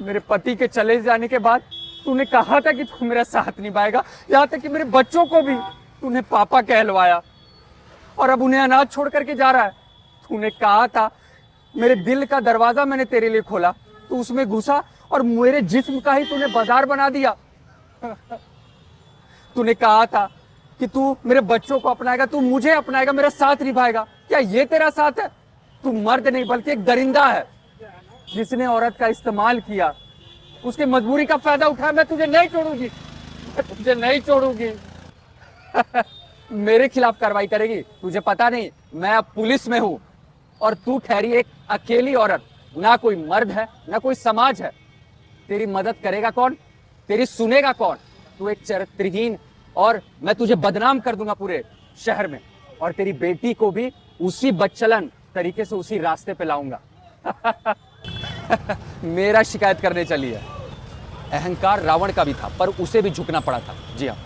मेरे पति के चले जाने के बाद तूने कहा था कि तू मेरा साथ निभाएगा, यहाँ तक कि मेरे बच्चों को भी तूने पापा कहलवाया और अब उन्हें अनाथ छोड़ करके जा रहा है। तूने कहा था मेरे दिल का दरवाजा मैंने तेरे लिए खोला, तू उसमें घुसा और मेरे जिस्म का ही तूने बाजार बना दिया। तूने कहा था कि तू मेरे बच्चों को अपनाएगा, तू मुझे अपनाएगा, मेरा साथ निभाएगा। क्या ये तेरा साथ है? तू मर्द नहीं बल्कि एक दरिंदा है जिसने औरत का इस्तेमाल किया, उसकी मजबूरी का फायदा उठाया। मैं तुझे नहीं छोड़ूंगी, मैं तुझे नहीं छोड़ूंगी। मेरे खिलाफ कार्रवाई करेगी? तुझे पता नहीं मैं अब पुलिस में हूं और तू ठहरी एक अकेली औरत, ना कोई मर्द है ना कोई समाज है। तेरी मदद करेगा कौन? तेरी सुनेगा कौन? तू एक चरित्रहीन, और मैं तुझे बदनाम कर दूंगा पूरे शहर में, और तेरी बेटी को भी उसी बदचलन तरीके से उसी रास्ते पे लाऊंगा। मेरा शिकायत करने चली है। अहंकार रावण का भी था पर उसे भी झुकना पड़ा था। जी हाँ,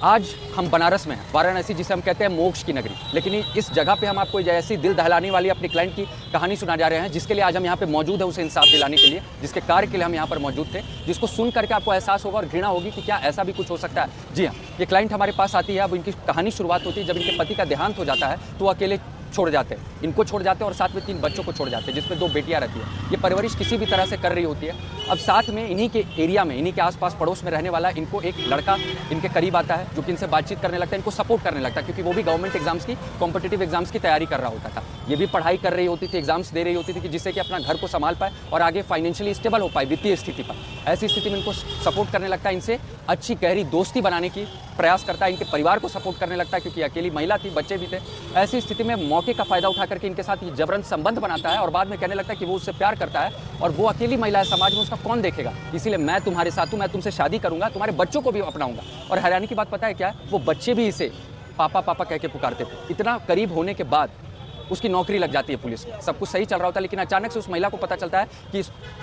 आज हम बनारस में हैं, वाराणसी जिसे हम कहते हैं मोक्ष की नगरी। लेकिन इस जगह पे हम आपको ऐसी दिल दहलाने वाली अपनी क्लाइंट की कहानी सुना जा रहे हैं, जिसके लिए आज हम यहाँ पे मौजूद है, उसे इंसाफ दिलाने के लिए, जिसके कार्य के लिए हम यहाँ पर मौजूद थे, जिसको सुन करके आपको एहसास होगा और घृणा होगी कि क्या ऐसा भी कुछ हो सकता है। जी हाँ, ये क्लाइंट हमारे पास आती है। अब इनकी कहानी शुरुआत होती है जब इनके पति का देहांत हो जाता है तो वो अकेले छोड़ जाते हैं, इनको छोड़ जाते हैं और साथ में 3 बच्चों को छोड़ जाते हैं, जिसमें 2 बेटियां रहती है। ये परवरिश किसी भी तरह से कर रही होती है। अब साथ में इन्हीं के एरिया में, इन्हीं के आसपास पड़ोस में रहने वाला इनको एक लड़का इनके करीब आता है, जो कि इनसे बातचीत करने लगता है, इनको सपोर्ट करने लगता है, क्योंकि वो भी गवर्नमेंट एग्जाम्स की, कॉम्पिटिटिव एग्जाम्स की तैयारी कर रहा होता था। ये भी पढ़ाई कर रही होती थी, एग्जाम्स दे रही होती थी कि जिससे कि अपना घर को संभाल पाए और आगे फाइनेंशियली स्टेबल हो पाए वित्तीय स्थिति पर। ऐसी स्थिति में इनको सपोर्ट करने लगता है, इनसे अच्छी गहरी दोस्ती बनाने की प्रयास करता है, इनके परिवार को सपोर्ट करने लगता है, क्योंकि अकेली महिला थी, बच्चे भी थे। ऐसी स्थिति में मौके का फायदा उठा करके इनके साथ ये जबरन संबंध बनाता है और बाद में कहने लगता है कि वो उससे प्यार करता है और वो अकेली महिला है, समाज में उसका कौन देखेगा, इसीलिए मैं तुम्हारे साथ हूं, मैं तुमसे शादी करूंगा, तुम्हारे बच्चों को भी अपनाऊंगा। और हैरानी की बात पता है क्या है? वो बच्चे भी इसे पापा पापा कह के पुकारते थे। इतना करीब होने के बाद उसकी नौकरी लग जाती है पुलिस में, सब कुछ सही चल रहा होता है। लेकिन अचानक से उस महिला को पता चलता है कि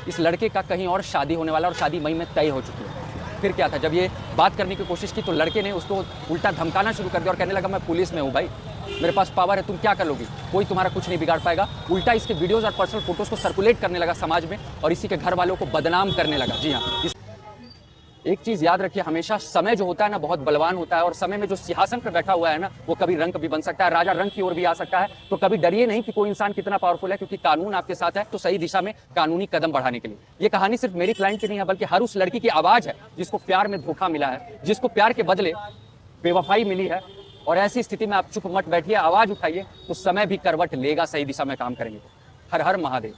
इस लड़के का कहीं और शादी होने वाला और शादी मई में तय हो चुकी है। फिर क्या था, जब ये बात करने की कोशिश की तो लड़के ने उसको उल्टा धमकाना शुरू कर दिया और कहने लगा मैं पुलिस में हूँ भाई, मेरे पास पावर है, तुम क्या कर लोगी, कोई तुम्हारा कुछ नहीं बिगाड़ पाएगा। उल्टा इसके वीडियोस और पर्सनल फोटोज को सर्कुलेट करने लगा समाज में और इसी के घर वालों को बदनाम करने लगा। जी हाँ, एक चीज याद रखिए, हमेशा समय जो होता है ना बहुत बलवान होता है, और समय में जो सिंहासन पर बैठा हुआ है ना वो कभी रंक भी बन सकता है, राजा रंक की ओर भी आ सकता है। तो कभी डरिए नहीं कि कोई इंसान कितना पावरफुल है, क्योंकि कानून आपके साथ है तो सही दिशा में कानूनी कदम बढ़ाने के लिए। ये कहानी सिर्फ मेरी क्लाइंट की नहीं है, बल्कि हर उस लड़की की आवाज है जिसको प्यार में धोखा मिला है, जिसको प्यार के बदले बेवफाई मिली है। और ऐसी स्थिति में आप चुप मत बैठिए, आवाज उठाइए तो समय भी करवट लेगा, सही दिशा में काम करेंगे। हर हर महादेव।